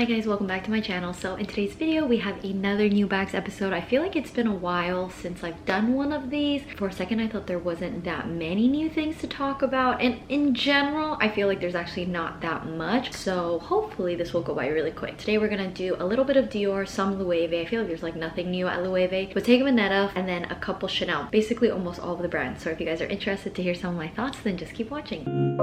Hi guys, welcome back to my channel. So in today's video we have another new bags episode. I feel like it's been a while since I've done one of these. For a second I thought there wasn't that many new things to talk about, and in general I feel like there's actually not that much, so hopefully this will go by really quick. Today we're gonna do a little bit of Dior, some Loewe. I feel like there's like nothing new at Loewe, Bottega Veneta, and then a couple Chanel. Basically almost all of the brands. So if you guys are interested to hear some of my thoughts, then just keep watching.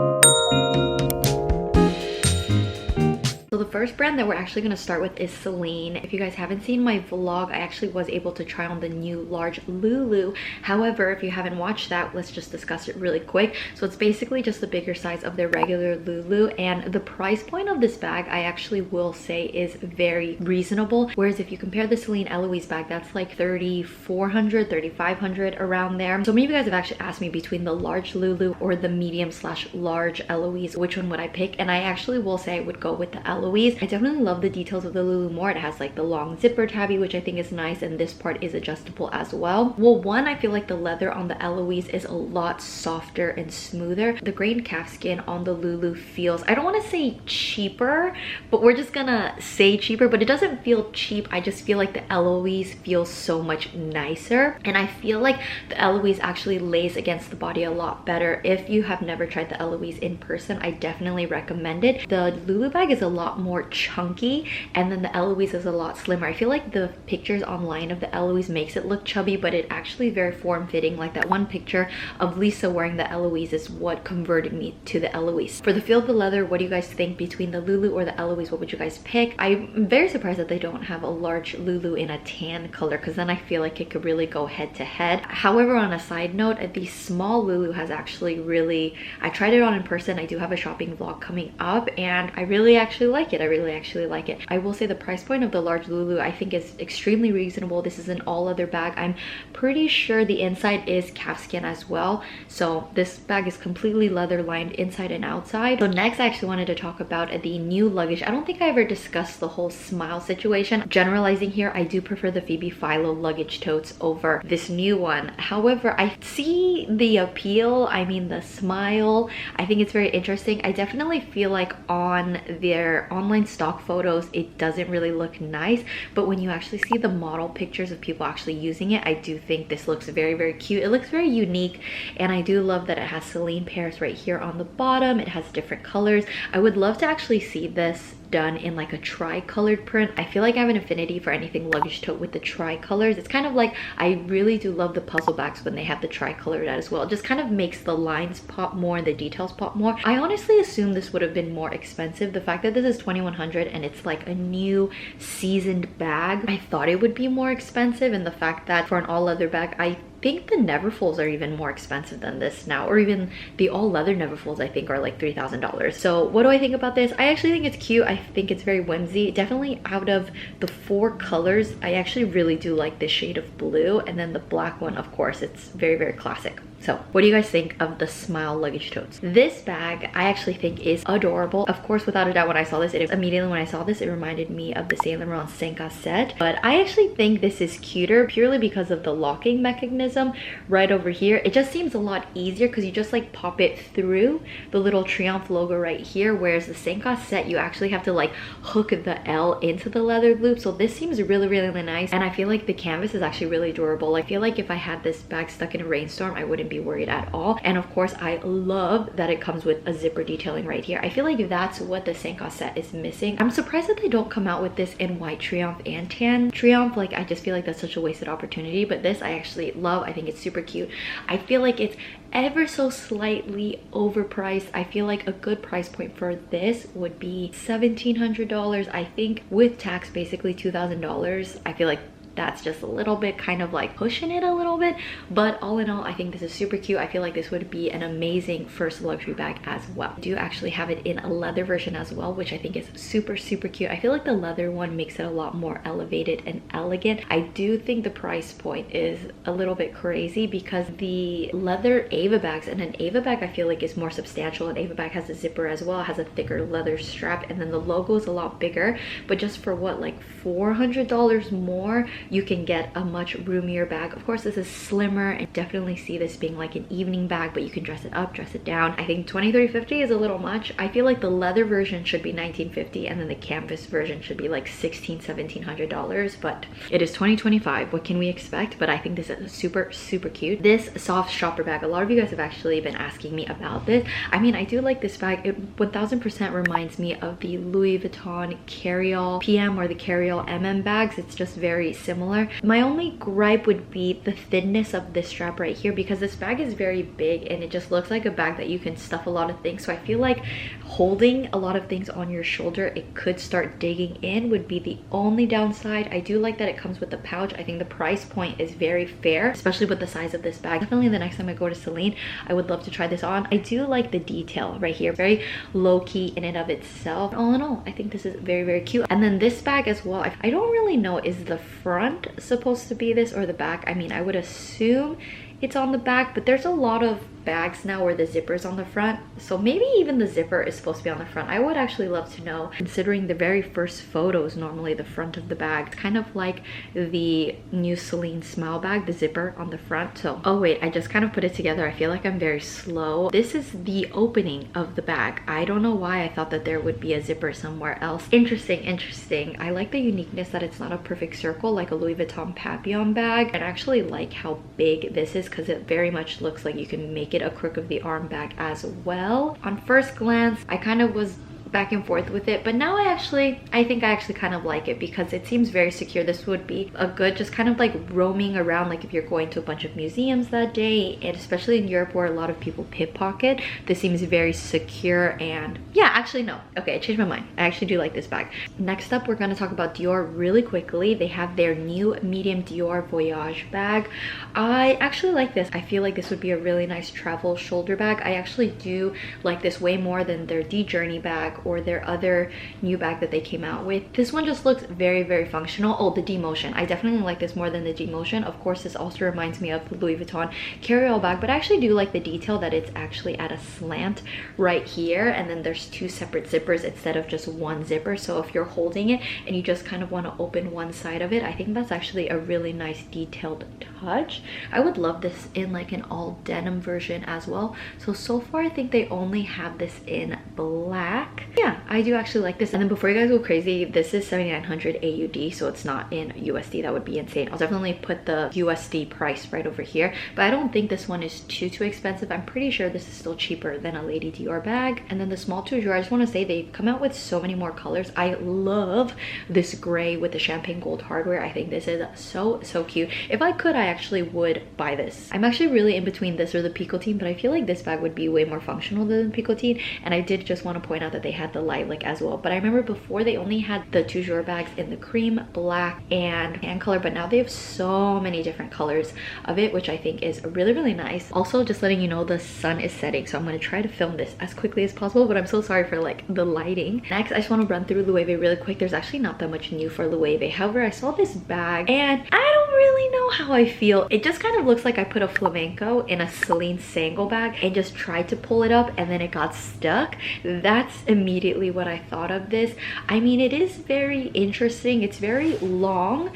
So the first brand that we're actually going to start with is Celine. If you guys haven't seen my vlog, I actually was able to try on the new large Lulu. However, if you haven't watched that, let's just discuss it really quick. So it's basically just the bigger size of their regular Lulu, and the price point of this bag I actually will say is very reasonable. Whereas if you compare the Celine Eloise bag, that's like $3,400, $3,500 around there. So many of you guys have actually asked me between the large Lulu or the medium/large Eloise, which one would I pick? And I actually will say I would go with the Eloise. I definitely love the details of the Lulu more. It has like the long zipper tabby, which I think is nice, and this part is adjustable as well. Well, one, I feel like the leather on the Eloise is a lot softer and smoother. The grain calfskin on the Lulu feels, I don't want to say cheaper, but we're just gonna say cheaper, but it doesn't feel cheap. I just feel like the Eloise feels so much nicer, and I feel like the Eloise actually lays against the body a lot better. If you have never tried the Eloise in person, I definitely recommend it. The Lulu bag is a lot more chunky, and then the Eloise is a lot slimmer. I feel like the pictures online of the Eloise makes it look chubby, but it actually very form-fitting. Like that one picture of Lisa wearing the Eloise is what converted me to the Eloise. For the feel of the leather, what do you guys think between the Lulu or the Eloise? What would you guys pick? I'm very surprised that they don't have a large Lulu in a tan color, because then I feel like it could really go head to head. However, on a side note, the small Lulu has actually really, I tried it on in person. I do have a shopping vlog coming up, and I really actually like it. I really actually like it. I will say the price point of the large Lulu I think is extremely reasonable. This is an all leather bag. I'm pretty sure the inside is calfskin as well, so this bag is completely leather lined inside and outside. So next I actually wanted to talk about the new luggage. I don't think I ever discussed the whole smile situation. Generalizing here, I do prefer the Phoebe Philo luggage totes over this new one. However, I see the appeal. I mean, the smile, I think it's very interesting. I definitely feel like on their online stock photos it doesn't really look nice, but when you actually see the model pictures of people actually using it, I do think this looks very, very cute. It looks very unique, and I do love that it has Celine pairs right here on the bottom. It has different colors. I would love to actually see this done in like a tri-colored print. I feel like I have an affinity for anything luggage tote with the tri-colors. It's kind of like, I really do love the puzzle bags when they have the tri-colored as well. It just kind of makes the lines pop more and the details pop more. I honestly assumed this would have been more expensive. The fact that this is $2,100 and it's like a new seasoned bag, I thought it would be more expensive, and the fact that for an all leather bag, I think the Neverfulls are even more expensive than this now, or even the all leather Neverfulls I think are like $3,000. So what do I think about this? I actually think it's cute. I think it's very whimsy. Definitely out of the four colors, I actually really do like this shade of blue, and then the black one, of course, it's very, very classic. So what do you guys think of the Smile luggage totes? This bag I actually think is adorable. Of course, without a doubt, when I saw this, immediately when I saw this, it reminded me of the Saint Laurent Senka set. But I actually think this is cuter purely because of the locking mechanism right over here. It just seems a lot easier because you just like pop it through the little Triomphe logo right here, whereas the Senka set, you actually have to like hook the L into the leather loop. So this seems really, really nice, and I feel like the canvas is actually really durable. I feel like if I had this bag stuck in a rainstorm, I wouldn't be worried at all. And of course, I love that it comes with a zipper detailing right here. I feel like that's what the Senka set is missing. I'm surprised that they don't come out with this in white Triomphe and tan Triomphe. Like, I just feel like that's such a wasted opportunity, but this I actually love. I think it's super cute. I feel like it's ever so slightly overpriced. I feel like a good price point for this would be $1,700. I think with tax, basically $2,000. I feel like that's just a little bit kind of like pushing it a little bit, but all in all, I think this is super cute. I feel like this would be an amazing first luxury bag as well. I do actually have it in a leather version as well, which I think is super, super cute. I feel like the leather one makes it a lot more elevated and elegant. I do think the price point is a little bit crazy because the leather Ava bags, and an Ava bag I feel like is more substantial. An Ava bag has a zipper as well, it has a thicker leather strap, and then the logo is a lot bigger, but just for what, like $400 more you can get a much roomier bag. Of course, this is slimmer, and definitely see this being like an evening bag, but you can dress it up, dress it down. I think $2,350 is a little much. I feel like the leather version should be $1,950 and then the canvas version should be like $1,600-$1,700, but it is 2025. What can we expect? But I think this is super cute. This soft shopper bag, a lot of you guys have actually been asking me about this. I mean, I do like this bag. It 1000% reminds me of the Louis Vuitton Carryall PM or the Carryall MM bags. It's just very similar. My only gripe would be the thinness of this strap right here, because this bag is very big and it just looks like a bag that you can stuff a lot of things. So I feel like holding a lot of things on your shoulder, it could start digging in, would be the only downside. I do like that it comes with the pouch. I think the price point is very fair, especially with the size of this bag. Definitely the next time I go to Celine, I would love to try this on. I do like the detail right here, very low-key in and of itself. All in all, I think this is very cute. And then this bag as well, I don't really know, is the front supposed to be this or the back? I mean, I would assume it's on the back, but there's a lot of bags now where the zipper is on the front, so maybe even the zipper is supposed to be on the front. I would actually love to know, considering the very first photos, normally the front of the bag, it's kind of like the new Celine Smile bag, the zipper on the front. So, oh wait, I just kind of put it together. I feel like I'm very slow. This is the opening of the bag. I don't know why I thought that there would be a zipper somewhere else. Interesting. I like the uniqueness that it's not a perfect circle like a Louis Vuitton Papillon bag. I actually like how big this is, because it very much looks like you can make it a crook of the arm bag as well. On first glance, I kind of was back and forth with it, but now I think I actually kind of like it, because it seems very secure. This would be a good just kind of like roaming around, like if you're going to a bunch of museums that day, and especially in Europe where a lot of people pickpocket, this seems very secure. And yeah, actually no, okay, I changed my mind. I actually do like this bag. Next up, we're going to talk about Dior really quickly. They have their new medium Dior Voyage bag. I actually like this. I feel like this would be a really nice travel shoulder bag. I actually do like this way more than their D-Journey bag or their other new bag that they came out with. This one just looks very functional. Oh, the D-Motion. I definitely like this more than the D-Motion. Of course, this also reminds me of the Louis Vuitton Carryall bag, but I actually do like the detail that it's actually at a slant right here, and then there's two separate zippers instead of just one zipper. So if you're holding it and you just kind of want to open one side of it, I think that's actually a really nice detailed touch. I would love this in like an all denim version as well. So far I think they only have this in black. Yeah, I do actually like this. And then before you guys go crazy, this is 7,900 AUD, so it's not in USD. That would be insane. I'll definitely put the USD price right over here, but I don't think this one is too expensive. I'm pretty sure this is still cheaper than a Lady Dior bag. And then the small Toujours, I just want to say they've come out with so many more colors. I love this gray with the champagne gold hardware. I think this is so cute. If I could, I actually would buy this. I'm actually really in between this or the Picotine, but I feel like this bag would be way more functional than the Picotine. And I did just want to point out that they had the lilac as well, but I remember before they only had the Toujours bags in the cream, black, and tan color, but now they have so many different colors of it, which I think is really nice. Also, just letting you know, the sun is setting, so I'm going to try to film this as quickly as possible, but I'm so sorry for like the lighting. Next, I just want to run through Loewe really quick. There's actually not that much new for Loewe. However, I saw this bag and I don't really know how I feel. It just kind of looks like I put a flamenco in a Celine Sangle bag and just tried to pull it up and then it got stuck. That's immediately what I thought of this. I mean, it is very interesting. It's very long.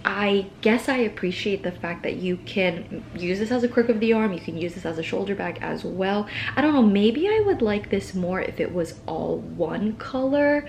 I guess I appreciate the fact that you can use this as a crook of the arm. You can use this as a shoulder bag as well. I don't know, maybe I would like this more if it was all one color,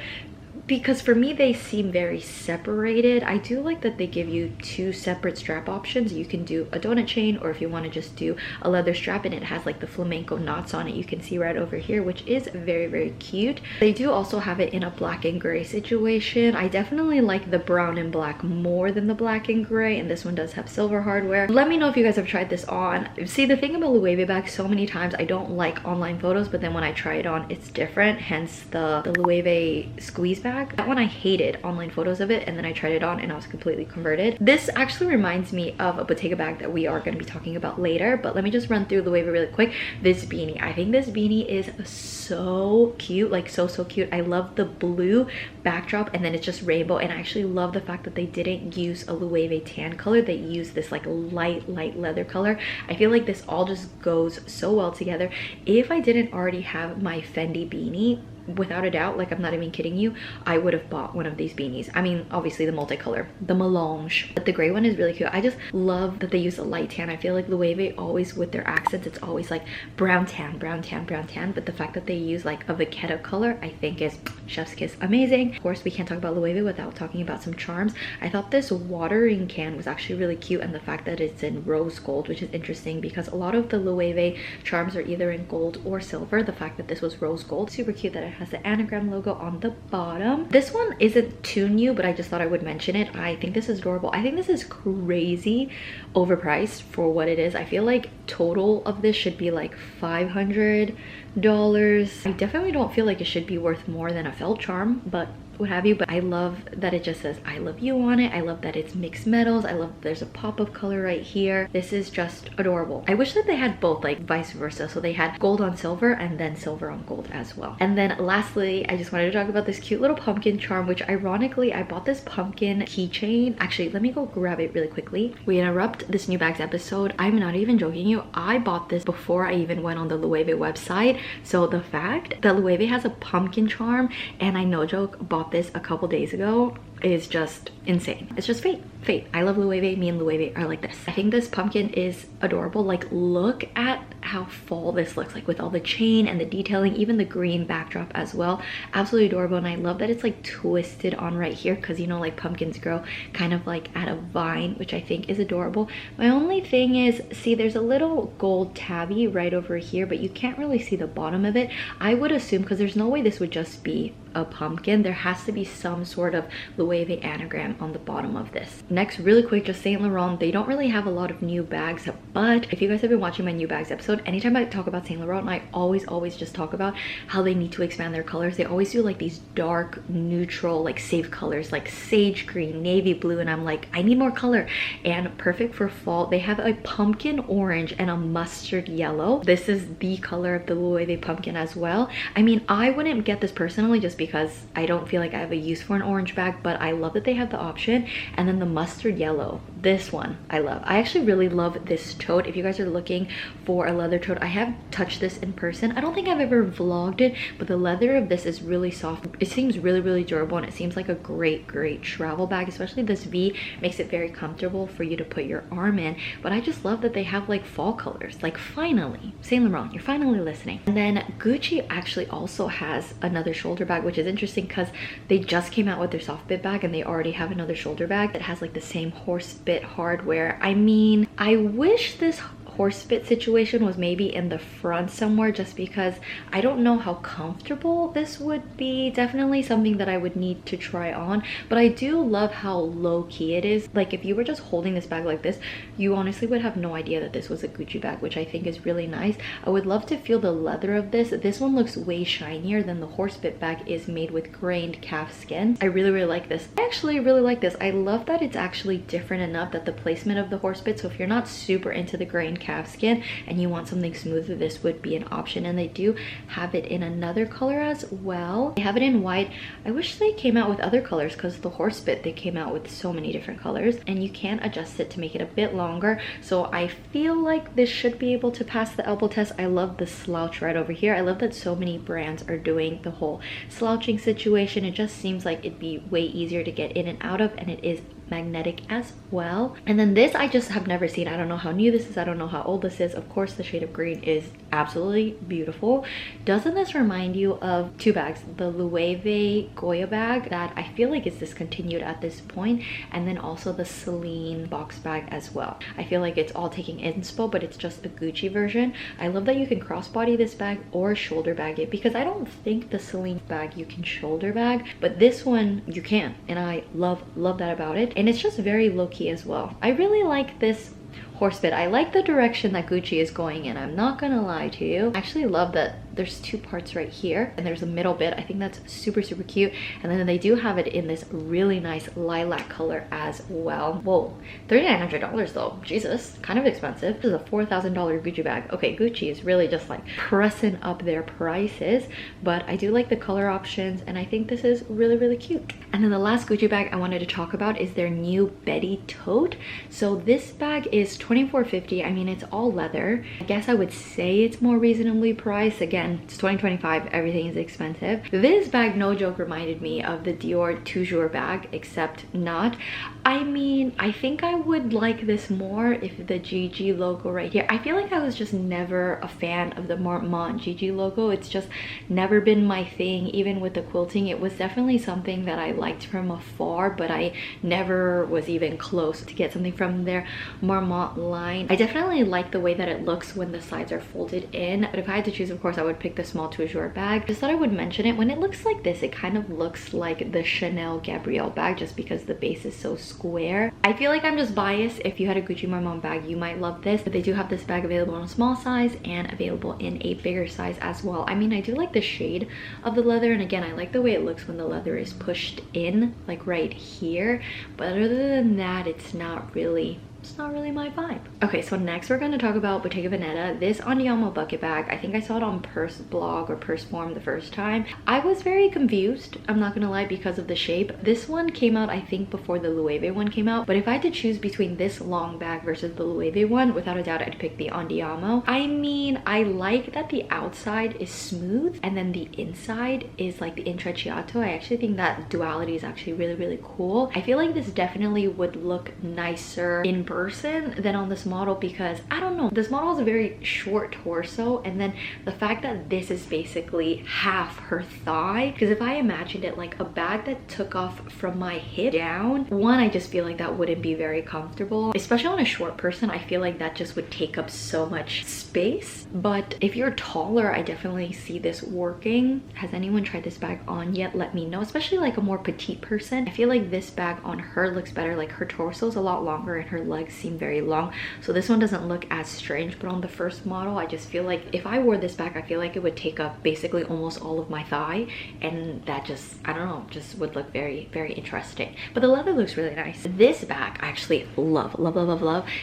because for me they seem very separated. I do like that they give you two separate strap options. You can do a donut chain, or if you want to just do a leather strap, and it has like the flamenco knots on it, you can see right over here, which is very cute. They do also have it in a black and gray situation. I definitely like the brown and black more than the black and gray, and this one does have silver hardware. Let me know if you guys have tried this on. See, the thing about Loewe bags, so many times I don't like online photos, but then when I try it on, it's different. Hence the Loewe squeeze bag. That one I hated online photos of it, and then I tried it on and I was completely converted. This actually reminds me of a Bottega bag that we are going to be talking about later, but let me just run through Loewe really quick. This beanie, I think this beanie is so cute, like so cute. I love the blue backdrop and then it's just rainbow, and I actually love the fact that they didn't use a Loewe tan color. They used this like light leather color. I feel like this all just goes so well together. If I didn't already have my Fendi beanie, without a doubt, like I'm not even kidding you, I would have bought one of these beanies. I mean, obviously the multicolor, the melange, but the gray one is really cute. I just love that they use a light tan. I feel like Loewe always, with their accents, it's always like brown tan, brown tan, brown tan, but the fact that they use like a Vachetta color, I think is chef's kiss amazing. Of course, we can't talk about Loewe without talking about some charms. I thought this watering can was actually really cute, and the fact that it's in rose gold, which is interesting because a lot of the Loewe charms are either in gold or silver. The fact that this was rose gold, super cute that it has the anagram logo on the bottom. This one isn't too new, but I just thought I would mention it. I think this is adorable. I think this is crazy overpriced for what it is. I feel like total of this should be like $500. I definitely don't feel like it should be worth more than a felt charm, but what have you. But I love that it just says I love you on it. I love that it's mixed metals. I love there's a pop of color right here. This is just adorable. I wish that they had both, like vice versa, so they had gold on silver and then silver on gold as well. And then lastly, I just wanted to talk about this cute little pumpkin charm, which ironically I bought this pumpkin keychain. Actually, let me go grab it really quickly. We interrupt this new bags episode. I'm not even joking you, I bought this before I even went on the Loewe website. So the fact that Loewe has a pumpkin charm, and I no joke bought this a couple days ago, is just insane. It's just fate. I love Loewe. Me and Loewe are like this. I think this pumpkin is adorable. Like, look at how fall this looks like with all the chain and the detailing, even the green backdrop as well. Absolutely adorable. And I love that it's like twisted on right here, because you know, like pumpkins grow kind of like at a vine, which I think is adorable. My only thing is, see, there's a little gold tabby right over here, but you can't really see the bottom of it. I would assume, because there's no way this would just be a pumpkin, there has to be some sort of Loewe anagram on the bottom of this. Next, really quick, just Saint Laurent. They don't really have a lot of new bags, but if you guys have been watching my new bags episode, anytime I talk about Saint Laurent, I always just talk about how they need to expand their colors. They always do like these dark, neutral, like safe colors, like sage green, navy blue, and I'm like, I need more color. And perfect for fall, they have a pumpkin orange and a mustard yellow. This is the color of the Loewe pumpkin as well. I mean, I wouldn't get this personally just because I don't feel like I have a use for an orange bag, but I love that they have the option. And then the mustard yellow, this one I love. I actually really love this tote. If you guys are looking for a leather tote, I have touched this in person. I don't think I've ever vlogged it, but the leather of this is really soft. It seems really durable, and it seems like a great travel bag. Especially this V makes it very comfortable for you to put your arm in. But I just love that they have like fall colors. Like, finally, Saint Laurent, you're finally listening. And then Gucci actually also has another shoulder bag, which is interesting because they just came out with their soft bit bag and they already have another shoulder bag that has like the same horse bit hardware. I mean, I wish this horse bit situation was maybe in the front somewhere, just because I don't know how comfortable this would be. Definitely something that I would need to try on, but I do love how low-key it is. Like, if you were just holding this bag like this, you honestly would have no idea that this was a Gucci bag, which I think is really nice. I would love to feel the leather of this. This one looks way shinier than the horse bit bag is made with grained calf skin. I really like this. I actually really like this. I love that it's actually different enough that the placement of the horse bit, so if you're not super into the grained calf skin and you want something smoother, this would be an option. And they do have it in another color as well. They have it in white. I wish they came out with other colors, because the horse bit, they came out with so many different colors, and you can adjust it to make it a bit longer. So I feel like this should be able to pass the elbow test. I love the slouch right over here. I love that so many brands are doing the whole slouching situation. It just seems like it'd be way easier to get in and out of, and it is magnetic as well. And then this I just have never seen. I don't know how new this is. I don't know how old this is. Of course, the shade of green is absolutely beautiful. Doesn't this remind you of two bags? The Loewe Goya bag that I feel like is discontinued at this point, and then also the Celine box bag as well. I feel like it's all taking inspo, but it's just a Gucci version. I love that you can crossbody this bag or shoulder bag it, because I don't think the Celine bag you can shoulder bag, but this one you can, and I love that about it. And it's just very low-key as well. I really like this horse bit. I like the direction that Gucci is going in, I'm not gonna lie to you. I actually love that there's two parts right here and there's a middle bit. I think that's super cute. And then they do have it in this really nice lilac color as well. Whoa, $3,900 though. Jesus, kind of expensive. This is a $4,000 Gucci bag. Okay, Gucci is really just like pressing up their prices, but I do like the color options, and I think this is really cute. And then the last Gucci bag I wanted to talk about is their new Betty tote. So this bag is $24.50. I mean, it's all leather. I guess I would say it's more reasonably priced. Again, again, it's 2025, everything is expensive. This bag, no joke, reminded me of the Dior Toujours bag, except not. I mean, I think I would like this more if the GG logo right here. I feel like I was just never a fan of the Marmont GG logo. It's just never been my thing. Even with the quilting, it was definitely something that I liked from afar, but I never was even close to get something from their Marmont line. I definitely like the way that it looks when the sides are folded in, but if I had to choose, of course, I would pick the small Toujours bag. Just thought I would mention it. When it looks like this, it kind of looks like the Chanel Gabrielle bag, just because the base is so square. I feel like I'm just biased. If you had a Gucci Marmont bag, you might love this, but they do have this bag available in a small size and available in a bigger size as well. I mean, I do like the shade of the leather, and again, I like the way it looks when the leather is pushed in, like right here, but other than that, it's not really my vibe. Okay, so next we're going to talk about Bottega Veneta. This Andiamo bucket bag, I think I saw it on Purse blog or Purse Forum the first time. I was very confused, I'm not gonna lie, because of the shape. This one came out, I think, before the Loewe one came out, but if I had to choose between this long bag versus the Loewe one, without a doubt I'd pick the Andiamo. I mean, I like that the outside is smooth and then the inside is like the intrecciato. I actually think that duality is actually really cool. I feel like this definitely would look nicer in person than on this model, because I don't know, this model has a very short torso, and then the fact that this is basically half her thigh, because if I imagined it like a bag that took off from my hip down, one, I just feel like that wouldn't be very comfortable, especially on a short person. I feel like that just would take up so much space. But if you're taller, I definitely see this working. Has anyone tried this bag on yet? Let me know, especially like a more petite person. I feel like this bag on her looks better. Like her torso is a lot longer and her legs seem very long, so this one doesn't look as strange. But on the first model, I just feel like if I wore this bag, I feel like it would take up basically almost all of my thigh, and that just, I don't know, just would look very interesting. But the leather looks really nice. This bag I actually love.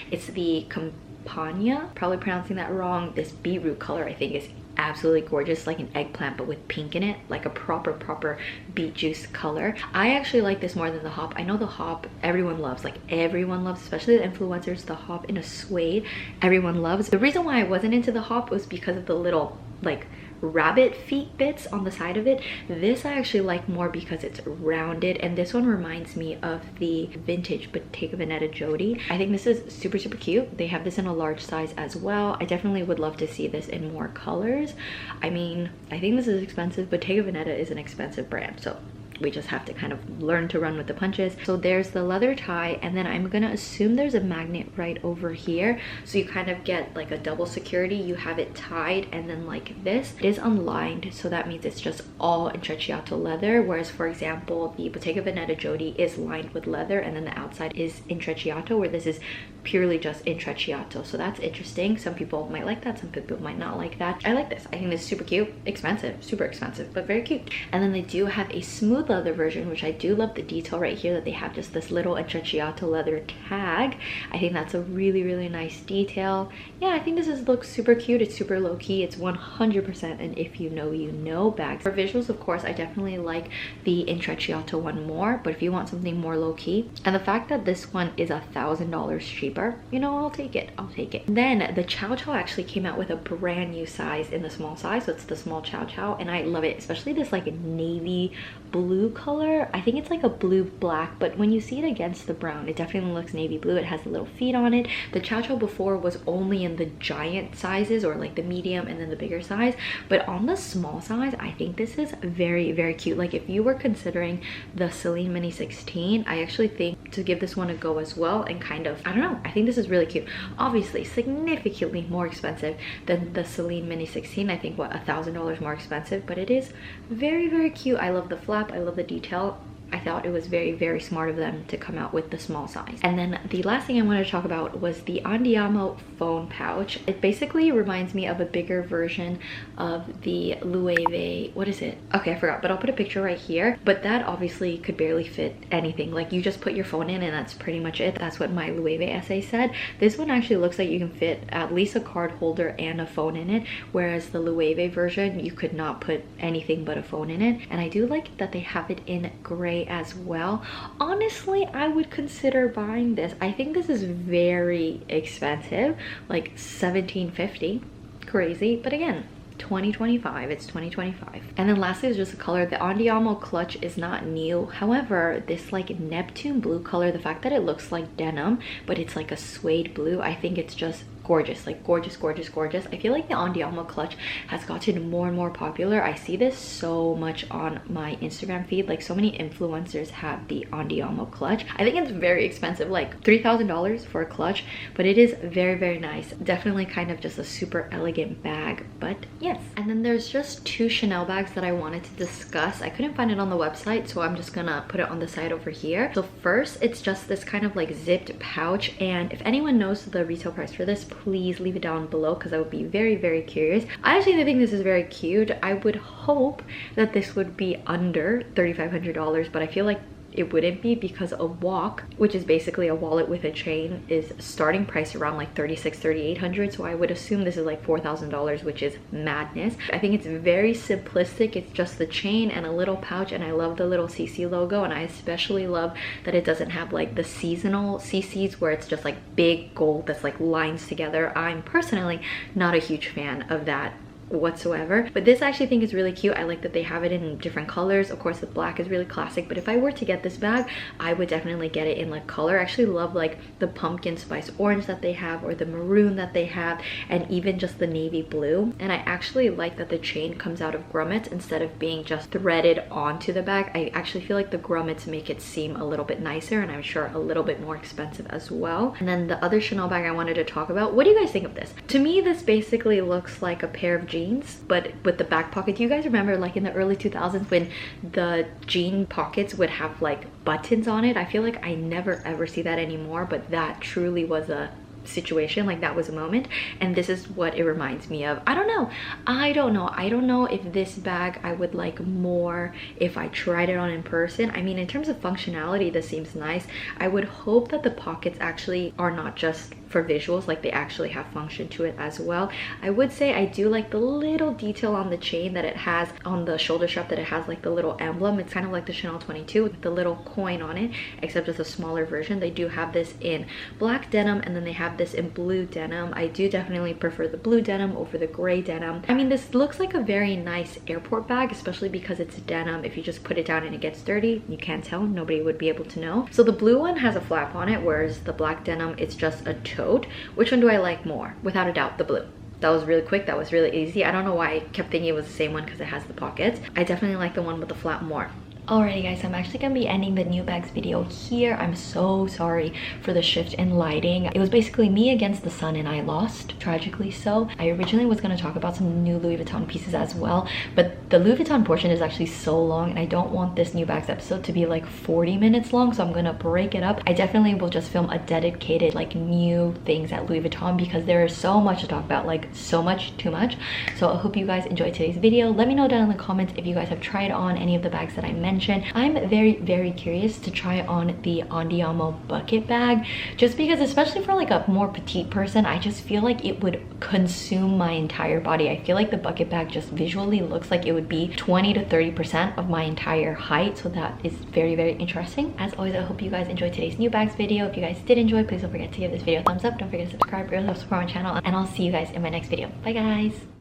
It's the Campana, probably pronouncing that wrong. This beetroot color I think is absolutely gorgeous, like an eggplant but with pink in it, like a proper beet juice color. I actually like this more than the hop. I know the hop everyone loves, like everyone loves, especially the influencers, the hop in a suede everyone loves. The reason why I wasn't into the hop was because of the little like rabbit feet bits on the side of it. This I actually like more because it's rounded, and this one reminds me of the vintage Bottega Veneta Jody. I think this is super cute. They have this in a large size as well. I definitely would love to see this in more colors. I mean, I think this is expensive. Bottega Veneta is an expensive brand, so we just have to kind of learn to run with the punches. So there's the leather tie, and then I'm gonna assume there's a magnet right over here, so you kind of get like a double security. You have it tied, and then like this, it is unlined, so that means it's just all intrecciato leather, whereas for example the Bottega Veneta Jody is lined with leather and then the outside is intrecciato, where this is purely just intrecciato. So that's interesting. Some people might like that, some people might not like that. I like this. I think this is super cute. Expensive, super expensive, but very cute. And then they do have a smooth leather version, which I do love the detail right here that they have just this little intrecciato leather tag. I think that's a really nice detail. Yeah, I think this looks super cute. It's super low-key. It's 100% an if you know bag. For visuals, of course, I definitely like the intrecciato one more, but if you want something more low-key, and the fact that this one is $1,000 cheaper, you know, I'll take it. Then the Chow Chow actually came out with a brand new size in the small size, so it's the small Chow Chow, and I love it, especially this like navy blue color. I think it's like a blue black, but when you see it against the brown, it definitely looks navy blue. It has the little feet on it. The Chow Chow before was only in the giant sizes, or like the medium and then the bigger size, but on the small size, I think this is very cute. Like if you were considering the Celine Mini 16, I actually think to give this one a go as well, and kind of, I don't know, I think this is really cute. Obviously significantly more expensive than the Celine Mini 16. I think what, $1,000 more expensive, but it is very cute. I love the flap, I love the detail. I thought it was very smart of them to come out with the small size. And then the last thing I wanted to talk about was the Andiamo phone pouch. It basically reminds me of a bigger version of the Loewe, what is it? Okay, I forgot, but I'll put a picture right here. But that obviously could barely fit anything. Like you just put your phone in and that's pretty much it. That's what my Loewe essay said. This one actually looks like you can fit at least a card holder and a phone in it, whereas the Loewe version, you could not put anything but a phone in it. And I do like that they have it in gray as well. Honestly, I would consider buying this. I think this is very expensive, like $17.50. Crazy, but again, 2025. It's 2025. And then lastly is just a color. The Andiamo clutch is not new. However, this like Neptune blue color, the fact that it looks like denim, but it's like a suede blue, I think it's just gorgeous, like gorgeous, gorgeous, gorgeous. I feel like the Andiamo clutch has gotten more and more popular. I see this so much on my Instagram feed. Like so many influencers have the Andiamo clutch. I think it's very expensive, like $3,000 for a clutch, but it is very, very nice. Definitely kind of just a super elegant bag, but yes. And then there's just two Chanel bags that I wanted to discuss. I couldn't find it on the website, so I'm just gonna put it on the side over here. So first, it's just this kind of like zipped pouch, and if anyone knows the retail price for this, please leave it down below because I would be very, very curious. I actually think this is very cute. I would hope that this would be under $3,500, but I feel like it wouldn't be because a walk, which is basically a wallet with a chain, is starting price around like $3,800. So I would assume this is like $4,000, which is madness. I think it's very simplistic. It's just the chain and a little pouch, and I love the little CC logo, and I especially love that it doesn't have like the seasonal CCs where it's just like big gold that's like lines together. I'm personally not a huge fan of that whatsoever, but this I actually think is really cute. I like that they have it in different colors. Of course the black is really classic, but if I were to get this bag, I would definitely get it in like color. I actually love like the pumpkin spice orange that they have, or the maroon that they have, and even just the navy blue. And I actually like that the chain comes out of grommets instead of being just threaded onto the bag. I actually feel like the grommets make it seem a little bit nicer, and I'm sure a little bit more expensive as well. And then the other Chanel bag I wanted to talk about, what do you guys think of this? To me, this basically looks like a pair of jeans, but with the back pocket. Do you guys remember like in the early 2000s when the jean pockets would have like buttons on it? I feel like I never ever see that anymore, but that truly was a situation. Like that was a moment, and this is what it reminds me of. I don't know if this bag I would like more if I tried it on in person. I mean, in terms of functionality, this seems nice. I would hope that the pockets actually are not just for visuals, like they actually have function to it as well. I would say I do like the little detail on the chain that it has on the shoulder strap, that it has like the little emblem. It's kind of like the Chanel 22 with the little coin on it, except it's a smaller version. They do have this in black denim, and then they have this in blue denim. I do definitely prefer the blue denim over the gray denim. I mean, this looks like a very nice airport bag, especially because it's denim. If you just put it down and it gets dirty, you can't tell, nobody would be able to know. So the blue one has a flap on it, whereas the black denim, it's just a tote. Which one do I like more? Without a doubt, the blue. That was really quick, that was really easy. I don't know why I kept thinking it was the same one because it has the pockets. I definitely like the one with the flap more. Alrighty guys, I'm actually gonna be ending the new bags video here. I'm so sorry for the shift in lighting. It was basically me against the sun, and I lost, tragically so. I originally was gonna talk about some new Louis Vuitton pieces as well, but the Louis Vuitton portion is actually so long, and I don't want this new bags episode to be like 40 minutes long, so I'm gonna break it up. I definitely will just film a dedicated like new things at Louis Vuitton because there is so much to talk about, like so much, too much. So I hope you guys enjoyed today's video. Let me know down in the comments if you guys have tried on any of the bags that I mentioned. I'm very, very curious to try on the Andiamo bucket bag, just because, especially for like a more petite person, I just feel like it would consume my entire body. I feel like the bucket bag just visually looks like it would be 20 to 30% of my entire height, so that is very, very interesting. As always, I hope you guys enjoyed today's new bags video. If you guys did enjoy, please don't forget to give this video a thumbs up. Don't forget to subscribe, really helps support my channel, and I'll see you guys in my next video. Bye guys.